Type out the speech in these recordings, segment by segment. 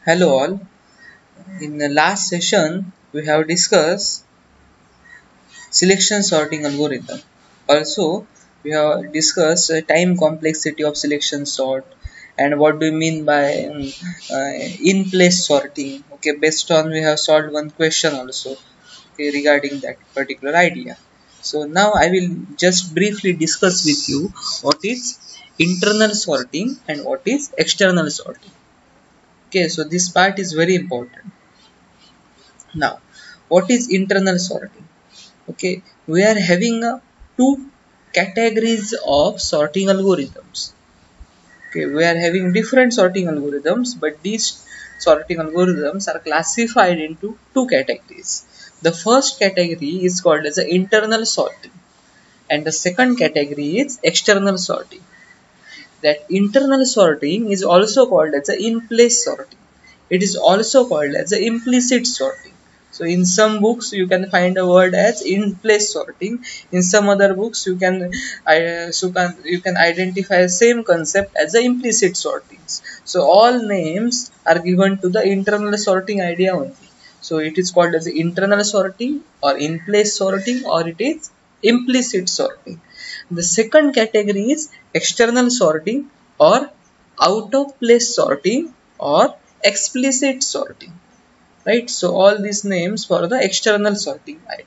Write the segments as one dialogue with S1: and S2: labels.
S1: Hello all. In the last session, we have discussed selection sorting algorithm. Also, we have discussed time complexity of selection sort and what do we mean by in-place sorting. Okay, based on we have solved one question also, okay, regarding that particular idea. So now I will just briefly discuss with you what is internal sorting and what is external sorting. Okay, so this part is very important. Now, what is internal sorting? Okay, we are having two categories of sorting algorithms. Okay, we are having different sorting algorithms, but these sorting algorithms are classified into two categories. The first category is called as the internal sorting, and the second category is external sorting. That internal sorting is also called as the in-place sorting. It is also called as the implicit sorting. So in some books you can find a word as in-place sorting. In some other books you can identify the same concept as the implicit sortings. So all names are given to the internal sorting idea only. So it is called as internal sorting or in-place sorting, or it is implicit sorting. The second category is external sorting or out of place sorting or explicit sorting, right? So all these names for the external sorting idea.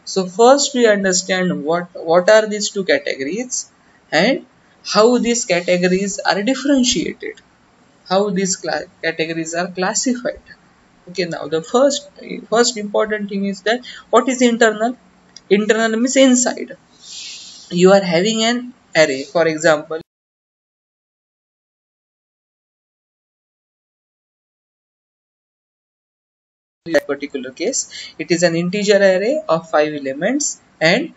S1: So first we understand what are these two categories and how these categories are differentiated, how these categories are classified. Okay, now the first important thing is that what is internal? Internal means inside. You are having an array, for example, in that particular case it is an integer array of 5 elements, and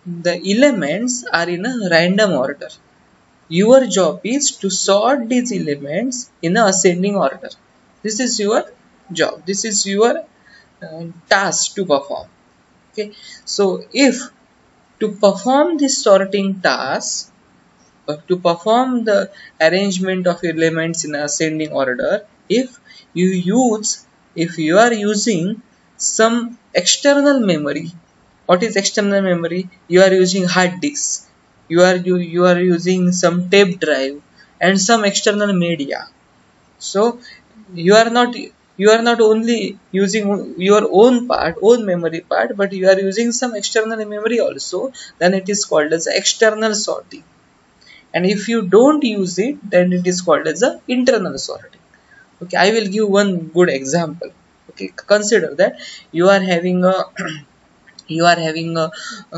S1: the elements are in a random order. Your job is to sort these elements in a ascending order. This is your job, this is your task to perform. Okay, so if to perform this sorting task, to perform the arrangement of elements in ascending order, if you use if you are using some external memory. What is external memory? You are using hard disk, you are using some tape drive and some external media. So you are not only using your own memory part, but you are using some external memory also. Then it is called as external sorting, and if you don't use it, then it is called as a internal sorting. Okay, I will give one good example. Okay, consider that you are having a you are having a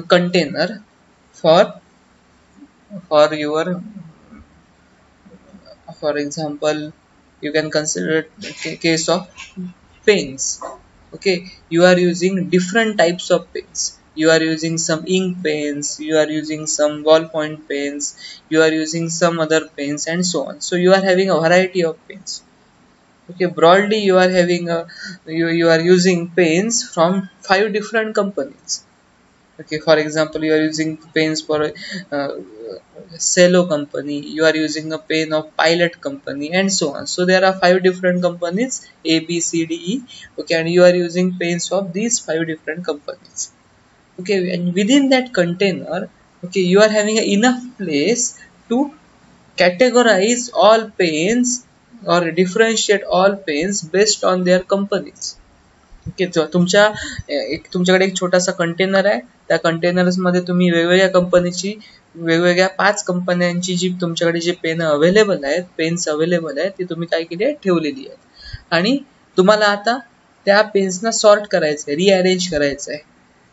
S1: container for your, for example, you can consider case of pens. Okay, you are using different types of pens. You are using some ink pens, you are using some ballpoint pens, you are using some other pens, and so on. So you are having a variety of pens. Okay, broadly you are having a you are using pens from 5 different companies. Okay, for example, you are using pens for cello company, you are using a pen of pilot company, and so on. So there are 5 different companies, A, B, C, D, E. Okay, and you are using pens of these 5 different companies. Okay, and within that container, okay, you are having enough place to categorize all pens or differentiate all pens based on their companies. Okay, तुमच्याकडे एक छोटासा container आहे. त्या containers मध्ये तुम्ही वेगवेगळ्या कंपनीची, वेगवेगळ्या 5 कंपन्यांची जी तुमच्याकडे जे पेन अवेलेबल आहेत, पेन्स अवेलेबल आहेत, ती तुम्ही काय केली आहे, ठेवलेली आहेत. आणि तुम्हाला आता त्या पेन्सना सॉर्ट करायचं आहे, रिअरेंज करायचं आहे.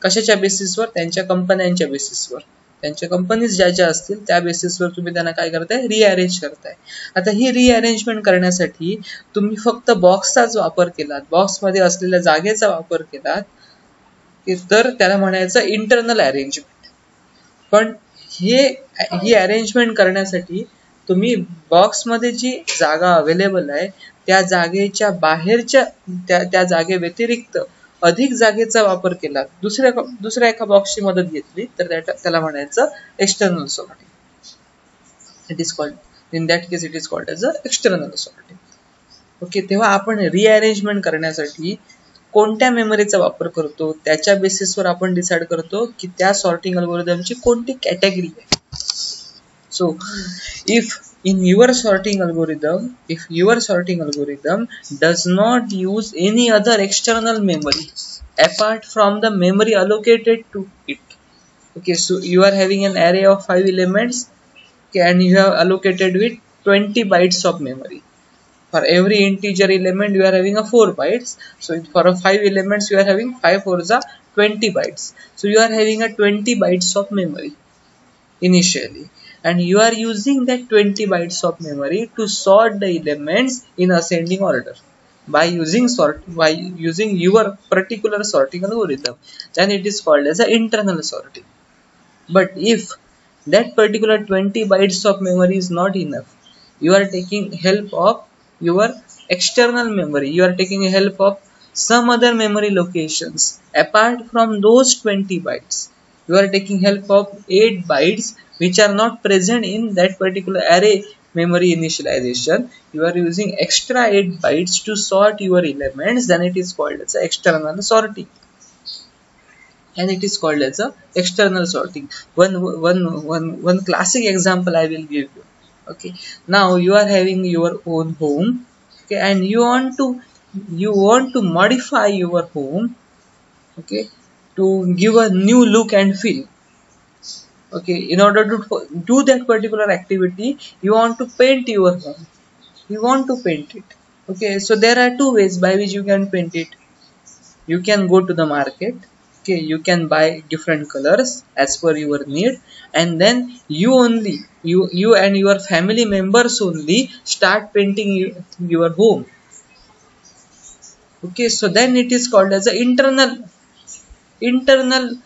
S1: कशाच्या बेसिसवर? त्यांच्या कंपन्यांच्या बेसिसवर. त्यांच्या कंपनीज ज्या ज्या असतील त्या बेसिसवर तुम्ही त्यांना काय करताय, रिअरेंज करताय. आता ही रिअरेंजमेंट करण्यासाठी तुम्ही फक्त बॉक्सचाच वापर केलात, बॉक्समध्ये असलेल्या जागेचा वापर केलात, तर त्याला म्हणायचं इंटरनल अरेंजमेंट. पण ही अरेंजमेंट करण्यासाठी तुम्ही बॉक्समध्ये जी जागा अवेलेबल आहे त्या जागेच्या बाहेरच्या त्या जागे व्यतिरिक्त अधिक जागेचा वापर केला, दुसऱ्या एका बॉक्सची मदत घेतली, तर त्याला म्हणायचं external sorting. It is called, in that case it is called as a external sorting. Okay, तेव्हा आपण रिअरेंजमेंट करण्यासाठी कोणत्या मेमरीचा वापर करतो त्याच्या बेसिसवर आपण डिसाइड करतो की त्या सॉर्टिंग अल्गोरिदमची कोणती कॅटेगरी आहे. So if your sorting algorithm does not use any other external memory apart from the memory allocated to it, okay, so you are having an array of 5 elements, okay, and you have allocated with 20 bytes of memory. For every integer element you are having a 4 bytes, so for a 5 elements you are having 5 4s are 20 bytes, so you are having a 20 bytes of memory initially, and you are using that 20 bytes of memory to sort the elements in ascending order by using your particular sorting algorithm. Then it is called as a internal sorting. But if that particular 20 bytes of memory is not enough, you are taking help of your external memory, you are taking help of some other memory locations apart from those 20 bytes. You are taking help of 8 bytes which are not present in that particular array memory initialization. You are using extra 8 bytes to sort your elements, then it is called as external sorting, and it is called as a external sorting. One classic example I will give you. Okay, now you are having your own home, okay, and you want to modify your home, okay, to give a new look and feel. Okay, in order to do that particular activity, you want to paint your home, you want to paint it. Okay, so there are two ways by which you can paint it. You can go to the market, okay, you can buy different colors as per your need, and then you and your family members only start painting your home. Okay, so then it is called as a internal internal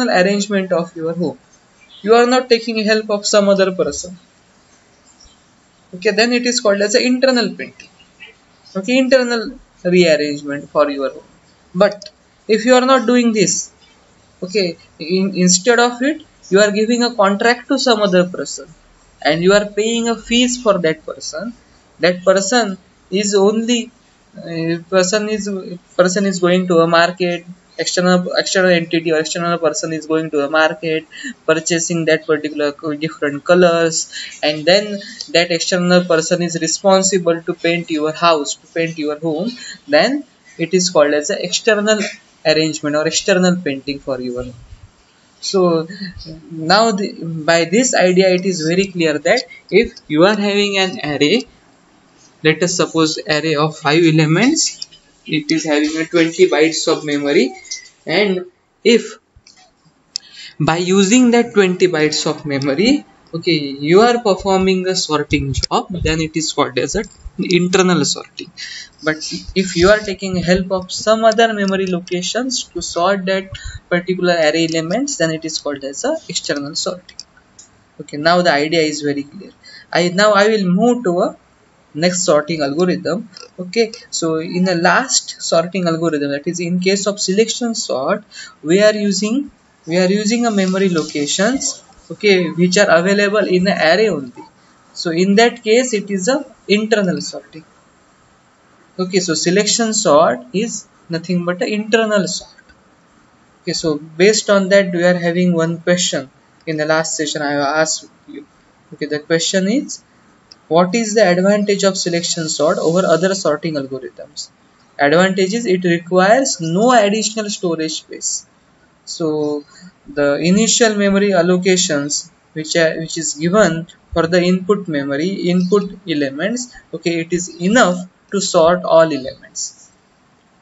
S1: arrangement of your home. You are not taking help of some other person. Okay, then it is called as a internal painting. Okay, internal rearrangement for your home. But if you are not doing this, okay, instead of it, you are giving a contract to some other person and you are paying a fees for that person. That person is only person is going to a market, external entity or external person is going to a market, purchasing that particular different colors, and then that external person is responsible to paint your house, to paint your home. Then it is called as an external arrangement or external painting for your home. So now by this idea it is very clear that if you are having an array, let us suppose array of 5 elements, it is having a 20 bytes of memory, and if by using that 20 bytes of memory, okay, you are performing a sorting job, then it is called as a internal sorting. But if you are taking help of some other memory locations to sort that particular array elements, then it is called as a external sorting. Okay, now the idea is very clear. I will move to a next sorting algorithm. Okay, so in the last sorting algorithm, that is in case of selection sort, we are using a memory locations, okay, which are available in the array only. So in that case it is a internal sorting. Okay, so selection sort is nothing but an internal sort. Okay, so based on that we are having one question. In the last session I have asked you, okay, the question is, what is the advantage of selection sort over other sorting algorithms? Advantage is it requires no additional storage space. So the initial memory allocations which is given for the input elements, okay, it is enough to sort all elements.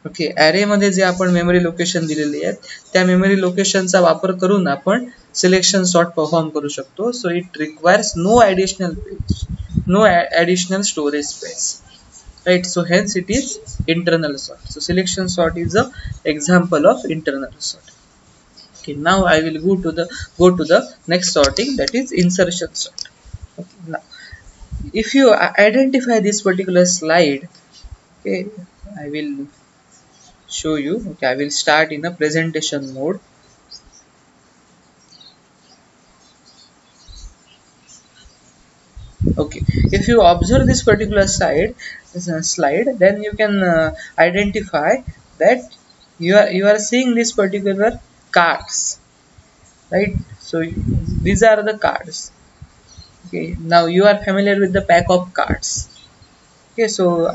S1: Okay, array मध्ये जे आपण memory location दिलेली आहेत त्या memory लोकेशनचा वापर करून आपण selection sort perform करू शकतो. So it requires no additional storage space, right? So hence it is internal sort. So selection sort is a example of internal sort. Okay, now I will go to the next sorting, that is insertion sort. Okay, now if you identify this particular slide, okay, I will show you. Okay, I will start in a presentation mode. Okay, if you observe this particular slide, then you can identify that you are seeing this particular cards, right? So these are the cards. Okay, now you are familiar with the pack of cards. Okay, so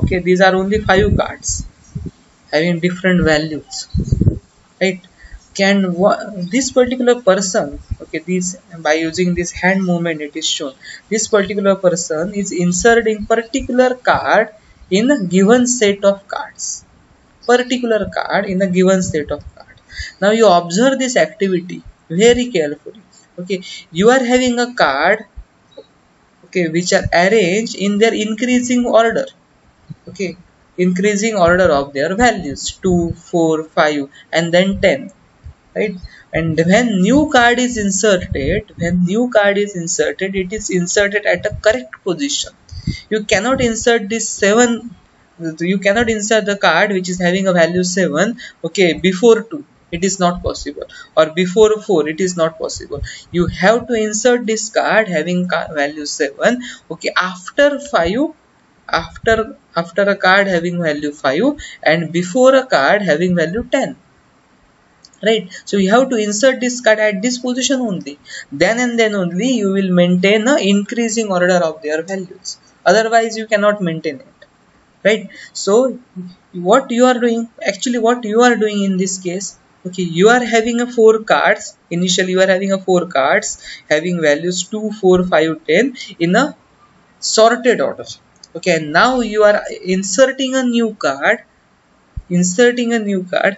S1: okay, these are only 5 cards having different values, right? This particular person, okay, this by using this hand movement it is shown, this particular person is inserting particular card in a given set of cards, particular card in a given set of cards. Now you observe this activity very carefully. Okay, you are having a card, okay, which are arranged in their increasing order. Okay, increasing order of their values, 2, 4, 5, and then 10, right? And when new card is inserted, it is inserted at a correct position. You cannot insert this 7, you cannot insert the card which is having a value 7, okay, before 2, it is not possible, or before 4, it is not possible. You have to insert this card having value 7, okay, after 5, after a card having value 5, and before a card having value 10, right? So you have to insert this card at this position only, then and then only you will maintain a increasing order of their values, otherwise you cannot maintain it, right? So what you are doing in this case, okay, you are having a 4 cards. Initially you are having a 4 cards having values 2, 4, 5, 10 in a sorted order. Okay, now you are inserting a new card,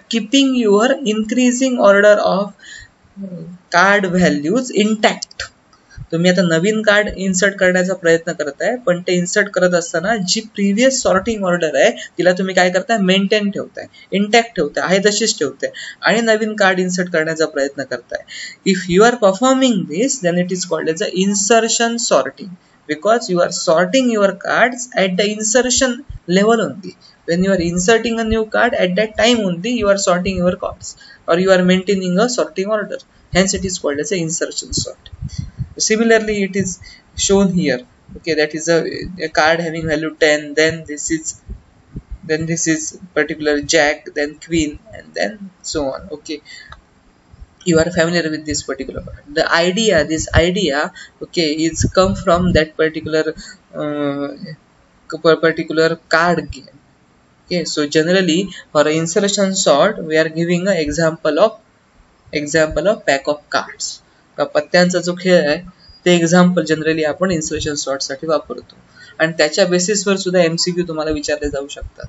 S1: keeping your increasing order of card values intact. तुम्ही आता नवीन card insert करण्याचा प्रयत्न करताय, पण ते insert करत असताना जी previous sorting order आहे तिला तुम्ही काय करताय, मेंटेन ठेवताय, इंटॅक्ट ठेवताय, आहे तशीच ठेवताय, आणि नवीन कार्ड इन्सर्ट करण्याचा प्रयत्न करताय. If you are performing this, then it is called as a insertion sorting, because you are sorting your cards at the insertion level only. When you are inserting a new card, at that time only you are sorting your cards, or you are maintaining a sorting order. Hence it is called as a insertion sort. Similarly it is shown here. Okay, that is a card having value 10, then this is particular jack, then queen, and then so on. Okay, you are familiar with this particular part. This idea, okay, is come from that uh, particular card game. Okay, so generally for a insertion sort we are giving an example of pack of cards. पत्त्यांचा जो खेळ आहे ते example generally आपण insertion sort साठी वापरतो, आणि त्याच्या बेसिसवर सुद्धा एमसीक्यू तुम्हाला विचारले जाऊ शकतात.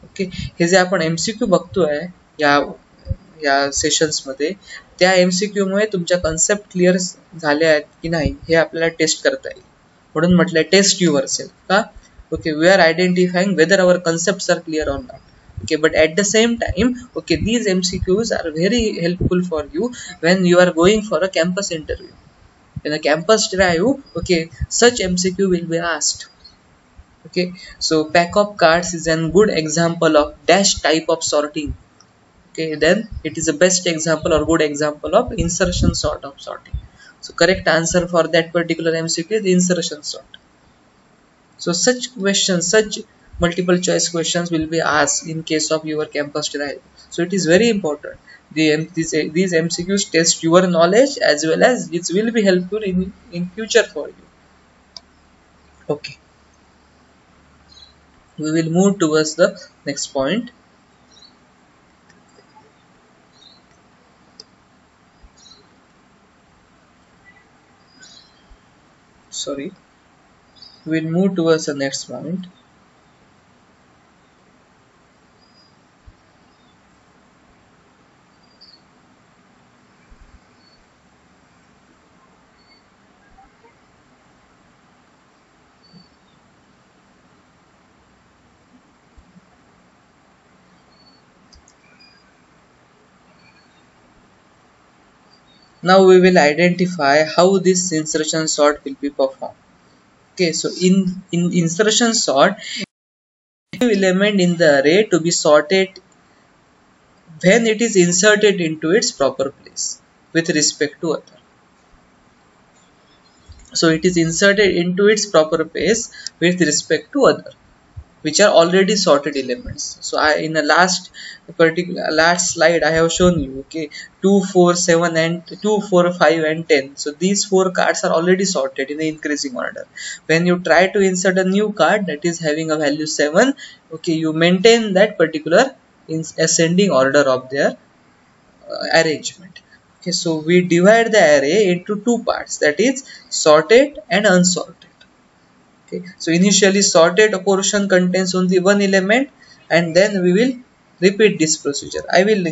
S1: ओके, हे जे आपण एमसीक्यू बघतोय या सेशन्स मध्ये, त्या एमसीक्यू मुळे तुमच्या कन्सेप्ट क्लिअर झाल्या आहेत की नाही हे आपल्याला टेस्ट करता येईल, म्हणून म्हटलंय टेस्ट युअरसेल्फ. का? Okay, we are identifying whether our concepts are clear or not. Okay, but at the same time, okay, these MCQs are very helpful for you when you are going for a campus interview. In a campus drive, okay, such MCQ will be asked. Okay, so pack of cards is a good example of dash type of sorting. Okay, then it is the best example or good example of insertion sort of sorting. So correct answer for that particular MCQ is insertion sort. So such questions, such multiple choice questions will be asked in case of your campus drive. So it is very important. These MCQs test your knowledge as well as it will be helpful in future for you. Okay, we will move towards the next point. Sorry, we will move towards the next point. Now we will identify how this insertion sort will be performed. Okay, so in insertion sort, element in the array to be sorted when it is inserted into its proper place with respect to other. So it is inserted into its proper place with respect to other, which are already sorted elements. So I, in the last slide, I have shown you, okay, 2, 4, 7 and 2, 4, 5 and 10. So these 4 cards are already sorted in the increasing order. When you try to insert a new card that is having a value 7, okay, you maintain that particular in ascending order of their arrangement. Okay, so we divide the array into two parts, that is sorted and unsorted. Okay, so initially sorted portion contains only one element, and then we will repeat this procedure. I will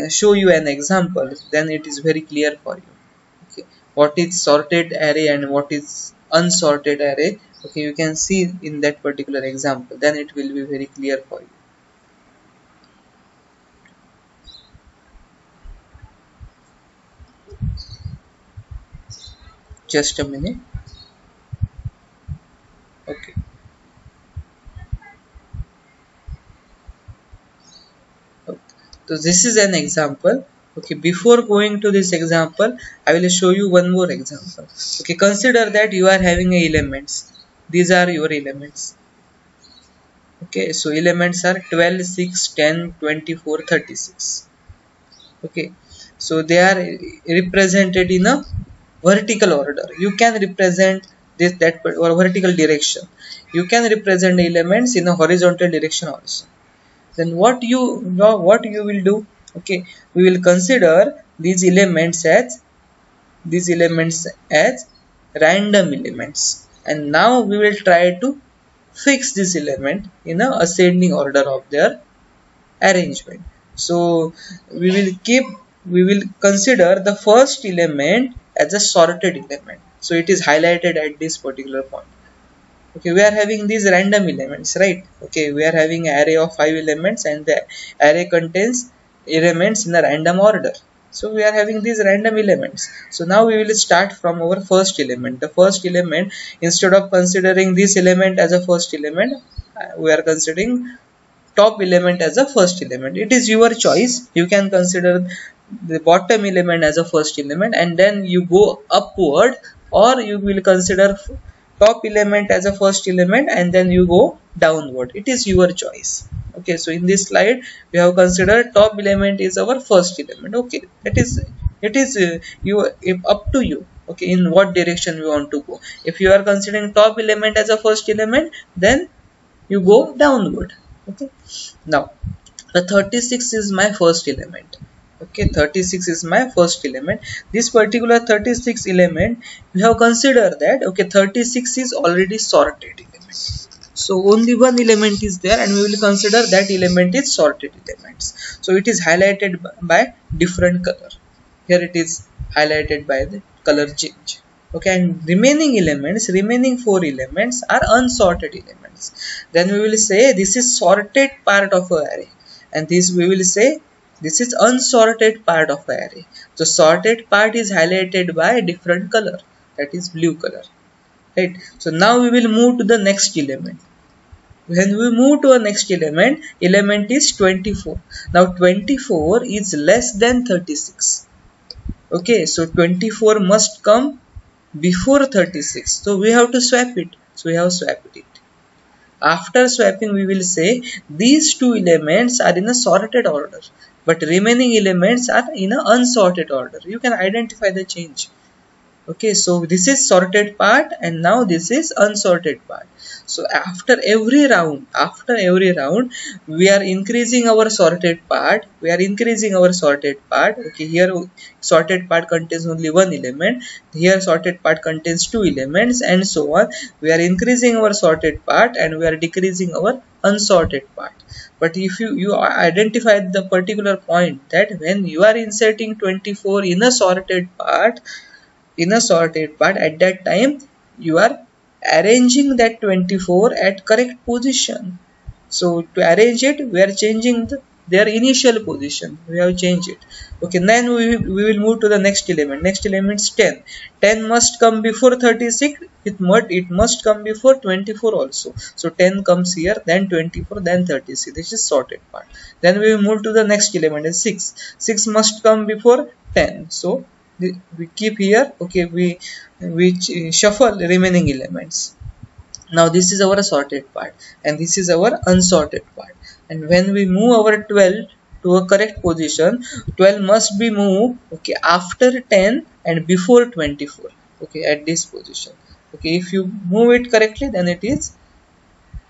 S1: show you an example, then it is very clear for you. Okay, what is sorted array and what is unsorted array. Okay, you can see in that particular example, then it will be very clear for you. Just a minute. Okay. Okay. So this is an example. Okay, before going to this example, I will show you one more example. Okay, consider that you are having elements. These are your elements. Okay, so elements are 12, 6, 10, 24, 36. Okay, so they are represented in a vertical order. You can represent this, that, or vertical direction. You can represent elements in a horizontal direction also. Then what you will do? Okay, we will consider these elements as random elements, and now we will try to fix this element in a ascending order of their arrangement. So we will consider the first element as a sorted element, so it is highlighted at this particular point. Okay, we are having these random elements, right? Okay, we are having an array of 5 elements, and the array contains elements in a random order. So we are having these random elements. So now we will start from our first element. The first element, instead of considering this element as a first element, we are considering top element as a first element. It is your choice. You can consider the bottom element as a first element, and then you go upward, or you will consider top element as a first element and then you go downward. It is your choice. Okay, so in this slide we have considered top element is our first element. Okay, it is up to you. Okay, in what direction you want to go. If you are considering top element as a first element, then you go downward. Okay, now the 36 is my first element. Okay, 36 is my first element. This particular 36 element, we have considered that, okay, 36 is already sorted element. So only one element is there, and we will consider that element is sorted elements. So it is highlighted by different color. Here it is highlighted by the color change. Okay, and remaining 4 elements are unsorted elements. Then we will say this is sorted part of a array, and this we will say this is unsorted part of the array. The sorted part is highlighted by a different color, that is blue color, right? So now we will move to the next element. When we move to a next element is 24. Now 24 is less than 36. Okay, so 24 must come before 36. So we have to swap it. So we have swapped it. After swapping, we will say these two elements are in a sorted order, but remaining elements are in an unsorted order. You can identify the change. Okay, so this is sorted part, and now this is unsorted part. So after every round, we are increasing our sorted part. Okay, here sorted part contains only one element. Here sorted part contains 2 elements, and so on. We are increasing our sorted part and we are decreasing our unsorted part. But if you identify the particular point that when you are inserting 24 in a sorted part, at that time you are arranging that 24 at correct position. So to arrange it, we are changing their initial position. We have changed it. Okay, then we will move to the next element. Next element is 10. 10 must come before 36. It must come before 24 also. So 10 comes here, then 24, then 36. This is sorted part. Then we will move to the next element is 6. 6 must come before 10. So we keep here, okay, we shuffle remaining elements. Now this is our sorted part and this is our unsorted part, and when we move our 12 to a correct position, 12 must be moved, okay, after 10 and before 24, okay, at this position. Okay, if you move it correctly, then it is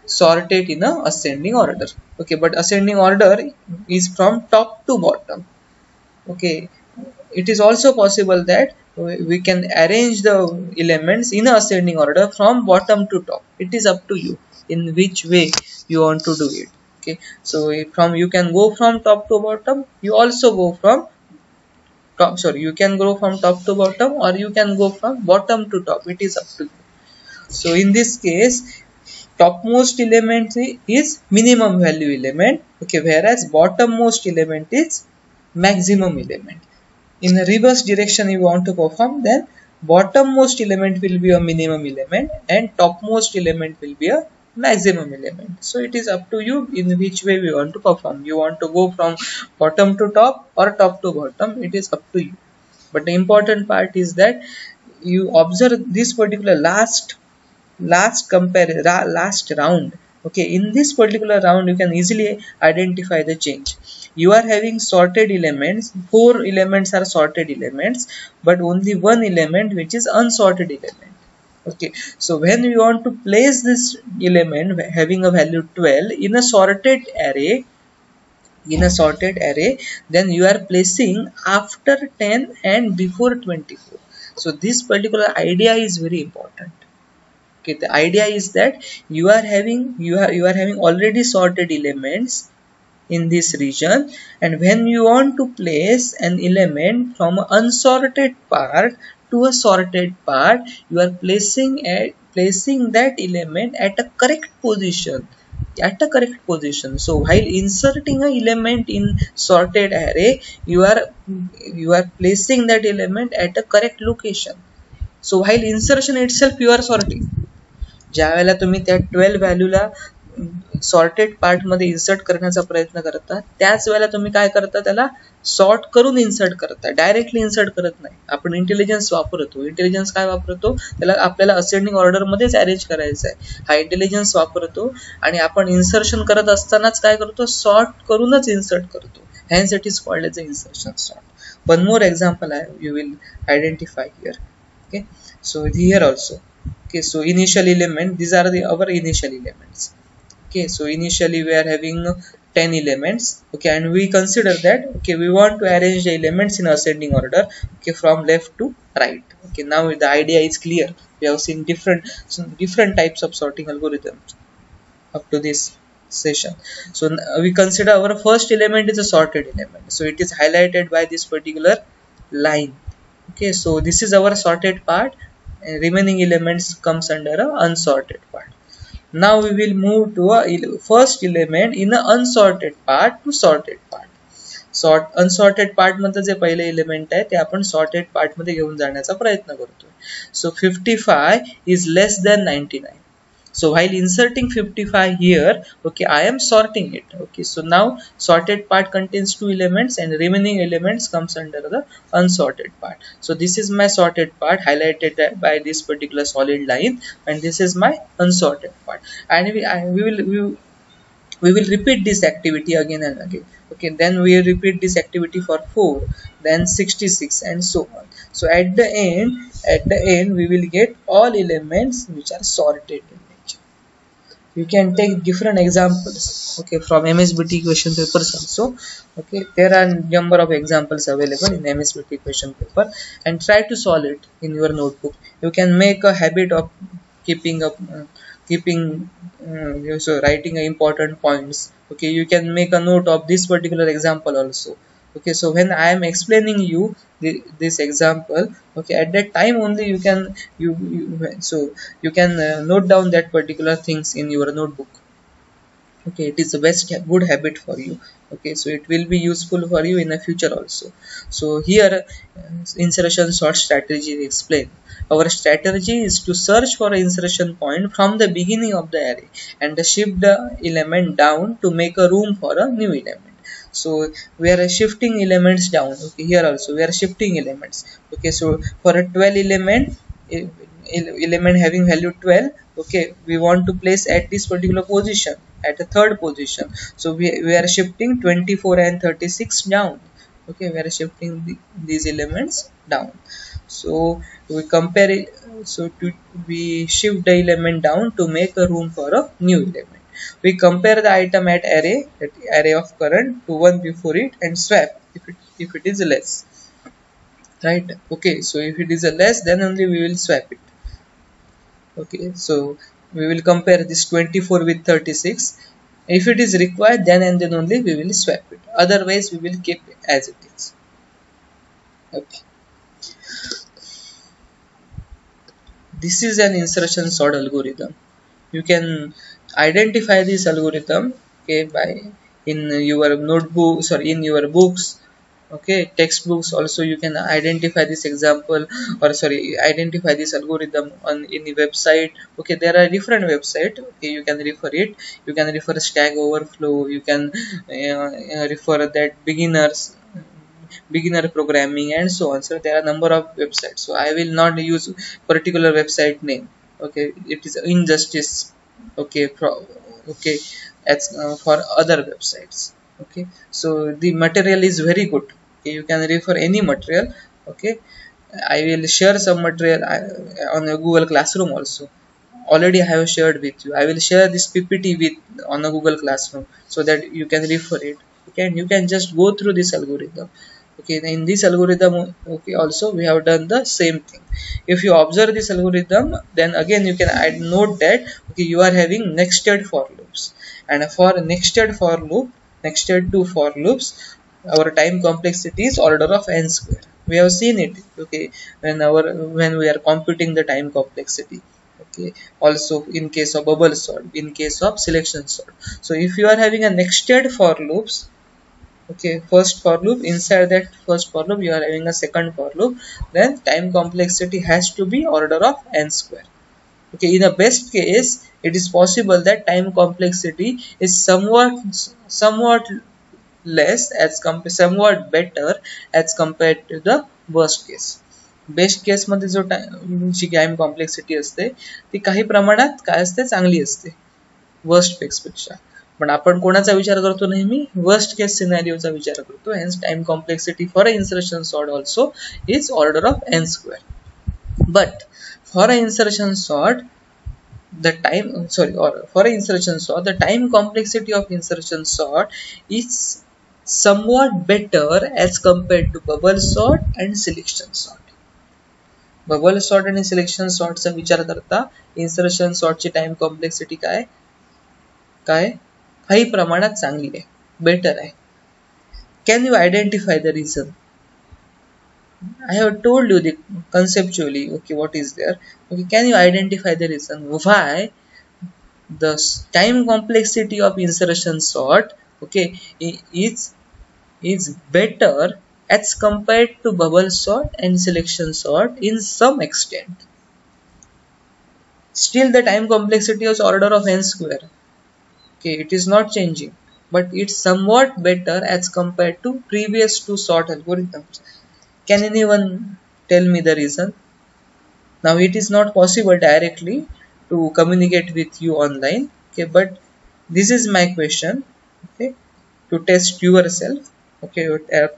S1: sorted in a ascending order. Okay, but ascending order is from top to bottom. Okay, it is also possible that we can arrange the elements in ascending order from bottom to top. It is up to you in which way you want to do it. Okay, so from you can go from top to bottom, you also go from top, sorry, you can go from top to bottom or you can go from bottom to top. It is up to you. So in this case, topmost element is minimum value element, okay, whereas bottommost element is maximum element. In the reverse direction you want to perform, then bottommost element will be a minimum element and topmost element will be a maximum element. So it is up to you in which way we want to perform. You want to go from bottom to top or top to bottom, it is up to you. But the important part is that you observe this particular last round. Okay, in this particular round you can easily identify the change. You are having sorted elements, 4 elements are sorted elements, but only one element which is unsorted element. Okay, so when you want to place this element having a value 12 in a sorted array, then you are placing after 10 and before 24. So this particular idea is very important. Okay, the idea is that you are having already sorted elements in this region, and when you want to place an element from an unsorted part to a sorted part, you are placing that element at a correct position. So while inserting an element in sorted array, you are placing that element at a correct location. So while insertion itself you are sorting. ज्या वेळेला तुम्ही त्या 12 व्हॅल्यूला sorted part मध्ये insert करण्याचा प्रयत्न करता, त्याच वेळेला तुम्ही काय करता, त्याला सॉर्ट करून इन्सर्ट करता, डायरेक्टली इन्सर्ट करत नाही. आपण इंटेलिजन्स वापरतो. इंटेलिजन्स काय वापरतो, त्याला आपल्याला असेंडिंग ऑर्डर मध्येच अरेंज करायचं आहे. हा इंटेलिजन्स वापरतो आणि आपण इन्सर्शन करत असतानाच काय करतो, सॉर्ट करूनच इन्सर्ट करतो. hence it is called as a insertion sort. One more example you will identify here. Okay, so here also. Okay, so initial element, these are our initial elements. Okay, so initially we are having 10 elements. Okay, and we consider that, okay, we want to arrange the elements in ascending order, okay, from left to right. Okay, now the idea is clear. We have seen different types of sorting algorithms up to this session. So we consider our first element is a sorted element, so it is highlighted by this particular line. Okay, so this is our sorted part, and remaining elements comes under a unsorted part. Now we will move to a first element in a unsorted part to sorted part. Unsorted part मध्ये जे पहिले element आहे ते आपण sorted part मध्ये घेऊन जाण्याचा प्रयत्न करतोय. So 55 is less than 99. So while inserting 55 here, okay, I am sorting it. Okay, so now sorted part contains 2 elements and remaining elements comes under the unsorted part. So this is my sorted part highlighted by this particular solid line, and this is my unsorted part. And we will repeat this activity again and again. Okay, then we repeat this activity for 4, then 66, and so on. So at the end we will get all elements which are sorted. You can take different examples, okay, from MSBT question papers also. Okay, there are number of examples available in MSBT question paper, and try to solve it in your notebook. You can make a habit of so writing important points. Okay, you can make a note of this particular example also. Okay, so when I am explaining you this example, okay, at that time only you can note down that particular things in your notebook. Okay, it is the best good habit for you. Okay, so it will be useful for you in the future also. So here insertion sort strategy is explained. Our strategy is to search for an insertion point from the beginning of the array and shift the element down to make a room for a new element. So we are shifting elements down. Okay, here also we are shifting elements. Okay, so for a 12 element, element having value 12, okay, we want to place at this particular position, at the third position. So we are shifting 24 and 36 down. Okay, we are shifting these elements down. So we compare it. So we shift the element down to make a room for a new element. We compare the item at array of current to one before it and swap if it is less, right? Okay, so if it is a less, then only we will swap it. Okay, so we will compare this 24 with 36. If it is required, then and then only we will swap it. Otherwise, we will keep it as it is. Okay, this is an insertion sort algorithm. You can identify this algorithm, okay, by in your notebook, sorry, in your books, okay, textbooks. Also you can identify this example, or sorry, identify this algorithm on in the website. Okay, there are different website. Okay, you can refer it. You can refer Stack Overflow. You can refer that beginner programming and so on. So there are number of websites, so I will not use particular website name. Okay, it is injustice. Okay, okay, that's for other websites. Okay, so the material is very good. Okay, you can refer any material. Okay, I will share some material on a Google Classroom also. Already I have shared with you. I will share this PPT with on a Google Classroom so that you can refer it. Okay, and you can just go through this algorithm. Okay, in this algorithm, okay, also we have done the same thing. If you observe this algorithm, then again you can add note that, okay, you are having nested for loops, and for nested for loop, nested two for loops, our time complexity is order of n square. We have seen it. Okay, when we are computing the time complexity. Okay, also in case of bubble sort, in case of selection sort. So if you are having a nested for loops, okay, first for loop, inside that first for loop you are having a second for loop, then time complexity has to be order of n square. Okay, in a best case, it is possible that time complexity is somewhat less as somewhat better as compared to the worst case. Best case मध्ये जो जी time complexity असते ती काही प्रमाणात काय असते, चांगली असते वर्स्ट केस पेक्षा. पण आपण कोणाचा विचार करतो, नेहमी वर्स्ट केस सिनारिओचा विचार करतो. Hence time complexity for insertion sort also is order of n square. But for a insertion sort, the time for a insertion sort, the time complexity of insertion sort is somewhat better as compared to bubble sort and selection sort. Bubble sort आणि selection सॉर्टचा विचार करता insertion सॉर्टची time complexity काय काही प्रमाणात चांगली आहे, better आहे. Can you identify the reason? I have told you the conceptually, okay, what is there. Okay, can you identify the reason why the time complexity of insertion sort, okay, is better as compared to bubble sort and selection sort in some extent? Still the time complexity is order of n square. Okay, it is not changing, but it's somewhat better as compared to previous two sort algorithms. Can anyone tell me the reason? Now it is not possible directly to communicate with you online. Okay, but this is my question. Okay, to test yourself. Okay,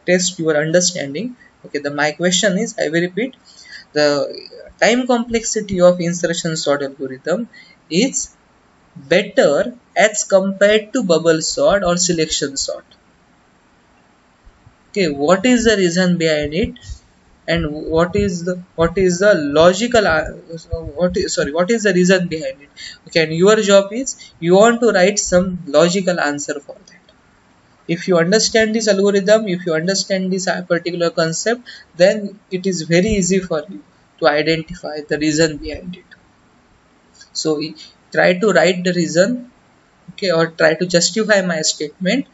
S1: test your understanding. Okay, my question is, I will repeat, the time complexity of insertion sort algorithm is better as compared to bubble sort or selection sort. Okay, what is the reason behind it, and what is the logical what is the reason behind it? Okay, and your job is, you want to write some logical answer for that. If you understand this algorithm, if you understand this particular concept, then it is very easy for you to identify the reason behind it. So try to write the reason, okay, or try to justify my statement,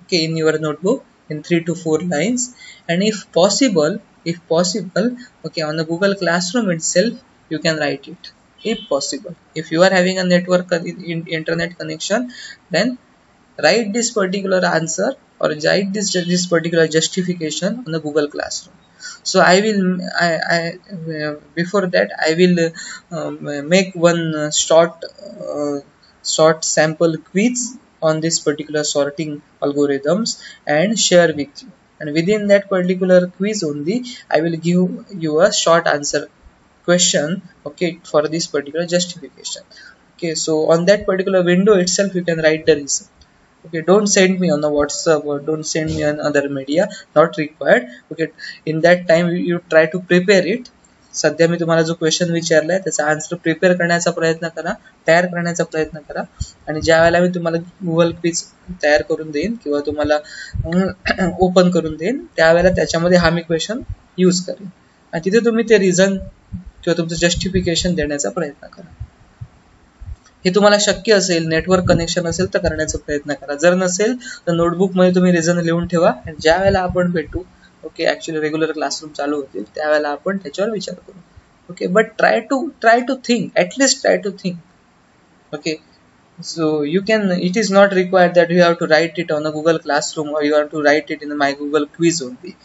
S1: okay, in your notebook in 3 to 4 lines. And if possible, okay, on the Google Classroom itself you can write it, if possible. If you are having a network internet connection, then write this particular answer, or write this particular justification on the Google Classroom. So I will before that I will make one short sample quiz on this particular sorting algorithms and share with you, and within that particular quiz only I will give you a short answer question, okay, for this particular justification. Okay, so on that particular window itself you can write the reason. Okay, don't send me on the WhatsApp or don't send me on other media, not required. Okay, in that time you try to prepare it. सध्या मी तुम्हाला जो question विचारलाय त्याचा answer prepare करण्याचा प्रयत्न करा, तयार करण्याचा प्रयत्न करा, आणि ज्या वेळेला मी तुम्हाला गुगल क्विज तयार करून देईन किंवा तुम्हाला ओपन करून देईन त्यावेळेला त्याच्यामध्ये हा मी क्वेश्चन यूज करेन आणि तिथे तुम्ही ते रिझन किंवा तुमचं जस्टिफिकेशन देण्याचा प्रयत्न करा. हे तुम्हाला शक्य असेल, नेटवर्क कनेक्शन असेल तर करण्याचा प्रयत्न करा. जर नसेल तर नोटबुक मध्ये तुम्ही रिझन लिहून ठेवा आणि ज्या वेळेला आपण भेटू, ओके, ऍक्च्युअली रेग्युलर क्लासरूम चालू होतील त्यावेळेला आपण त्याच्यावर विचार करू. Okay, but try to think, at least try to think. Okay, so you can, it is not required that you have to write it on a Google Classroom or you have to write it in my Google quiz only.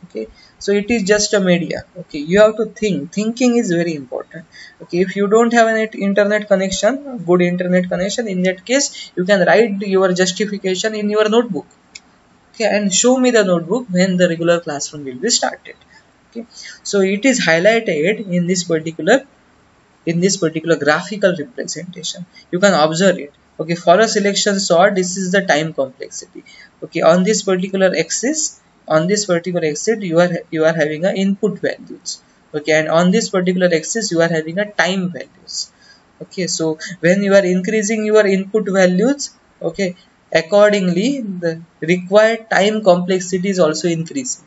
S1: Okay, so it is just a media. Okay, you have to think. Thinking is very important. Okay, if you don't have an internet connection, good internet connection, in that case you can write your justification in your notebook, okay, and show me the notebook when the regular classroom will be started. Okay, so it is highlighted in this particular graphical representation. You can observe it. Okay, for a selection sort, this is the time complexity. Okay, on this particular axis, you are having a input values. Okay, and on this particular axis you are having a time values. Okay, so when you are increasing your input values, okay, accordingly the required time complexity is also increasing.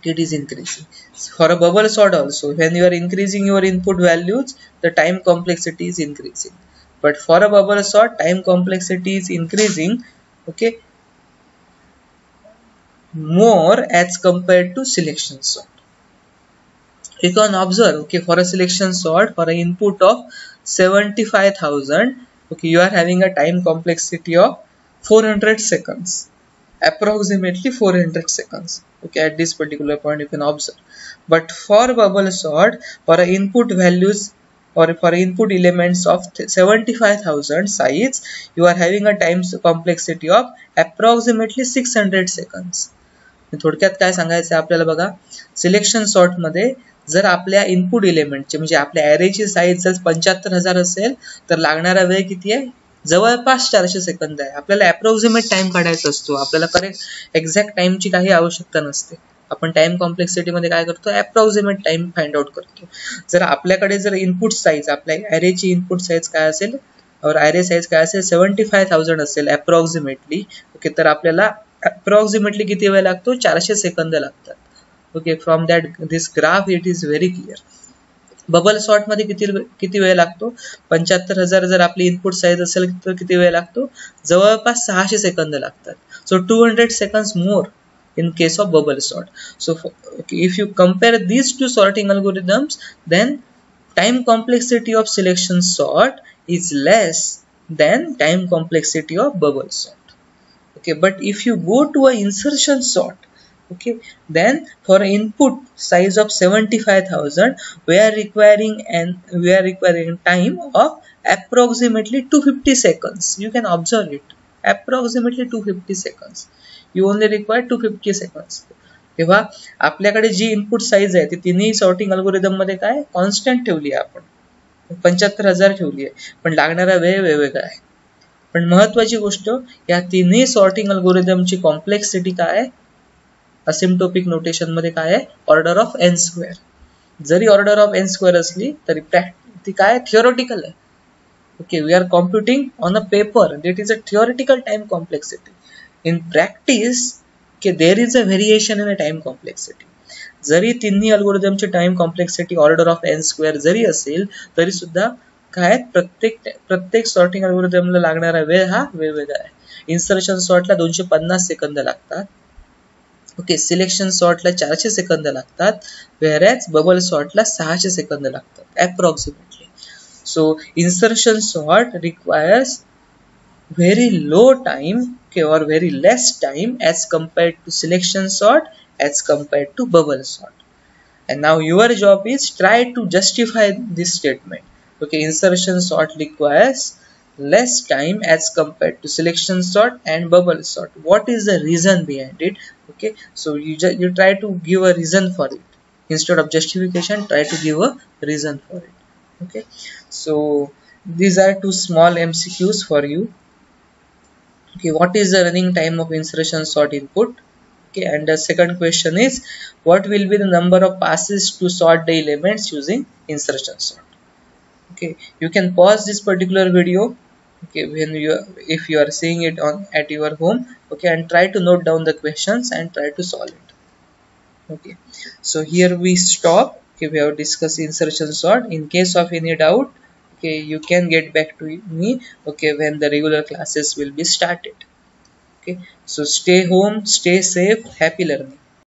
S1: It is increasing. For a bubble sort also, when you are increasing your input values, the time complexity is increasing. But for a bubble sort, time complexity is increasing, okay, more as compared to selection sort. You can observe, okay, for a selection sort, for an input of 75,000, okay, you are having a time complexity of 400 seconds, approximately 400 seconds. Okay, at this particular point you can observe. But for bubble sort, for input values or for input elements of 75,000 size, you are having a time complexity of approximately 600 seconds. थोडक्यात काय सांगायचं आपल्याला बघा, selection sort मध्ये जर आपल्या input एलिमेंटचे म्हणजे आपल्या ॲरेची साईज जर 75,000 असेल तर लागणारा वेळ किती आहे, जवळपास 400 सेकंद आहे. आपल्याला अप्रॉक्सिमेट टाइम काढायचा असतो, आपल्याला करेक्ट एक्झॅक्ट टाइमची काही आवश्यकता नसते. आपण टाइम कॉम्प्लेक्सिटी मध्ये काय करतो, अप्रॉक्सिमेट टाइम फाइंड आउट करतो. जर आपल्याकडे जर इनपुट साईज, आपल्या ॲरेची इनपुट साईज काय असेल और ॲरे साईज काय असेल 75,000 असेल अप्रॉक्सिमेटली, ओके, तर आपल्याला अप्रॉक्सिमेटली किती वेळ लागतो, 400 सेकंद लागतात. Okay, from that this graph it is very clear. Bubble sort मध्ये किती वेळ लागतो, 75,000 जर आपली इनपुट साईज असेल तर किती वेळ लागतो, जवळपास 600 सेकंद लागतात. सो 200 seconds more in case of bubble sort. So okay, if you compare these two sorting algorithms, then time complexity of selection sort is less than time complexity of bubble sort. Okay, but if you go to a insertion sort, okay, then for input size of 75,000 we are requiring time of approximately 250 seconds. You can observe it, approximately 250 seconds. You only require 250 seconds. तेव्हा आपल्याकडे जी input size आहे ती तिन्ही sorting algorithm मध्ये काय constant ठेवली आहे, आपण 75,000 ठेवली आहे, पण लागणारा वेळ वेगवेगळा आहे. पण महत्वाची गोष्ट, या तिन्ही सॉर्टिंग अल्गोरिदमची कॉम्प्लेक्सिटी काय आहे, असिम्प्टोपिक नोटेशन मध्ये काय आहे, ऑर्डर ऑफ एन स्क्वेअर. जरी ऑर्डर ऑफ एन स्क्वेअर असली तरी ती काय थिओरिटिकल आहे. Okay, we are computing on a paper, that is a theoretical time complexity. In practice there is a variation in a time complexity. जरी तिन्ही अल्गोरिदमची time complexity order of N square जरी असेल तरी सुद्धा काय प्रत्येक सॉर्टिंग अल्गोरिदमला लागणारा वेळ हा वेगवेगळा आहे. इन्सर्शन सॉर्टला 250 सेकंद लागतात. ओके, सिलेक्शन सॉर्टला 400 सेकंद लागतात, व्हेअरॅज बबल सॉर्टला 600 सेकंद लागतात approximately. So insertion sort requires very low time, okay, or very less time as compared to selection sort, as compared to bubble sort. And now your job is try to justify this statement. Okay, insertion sort requires less time as compared to selection sort and bubble sort. What is the reason behind it? Okay, so you try to give a reason for it. Instead of justification, try to give a reason for it. Okay, so these are two small MCQs for you. Okay, what is the running time of insertion sort input? Okay, and the second question is, what will be the number of passes to sort the elements using insertion sort? Okay, you can pause this particular video, okay, when you, if you are seeing it on at your home, okay, and try to note down the questions and try to solve it. Okay, so here we stop. Okay, we have discussed insertion sort. In case of any doubt, okay, you can get back to me, okay, when the regular classes will be started. Okay, so stay home, stay safe, happy learning.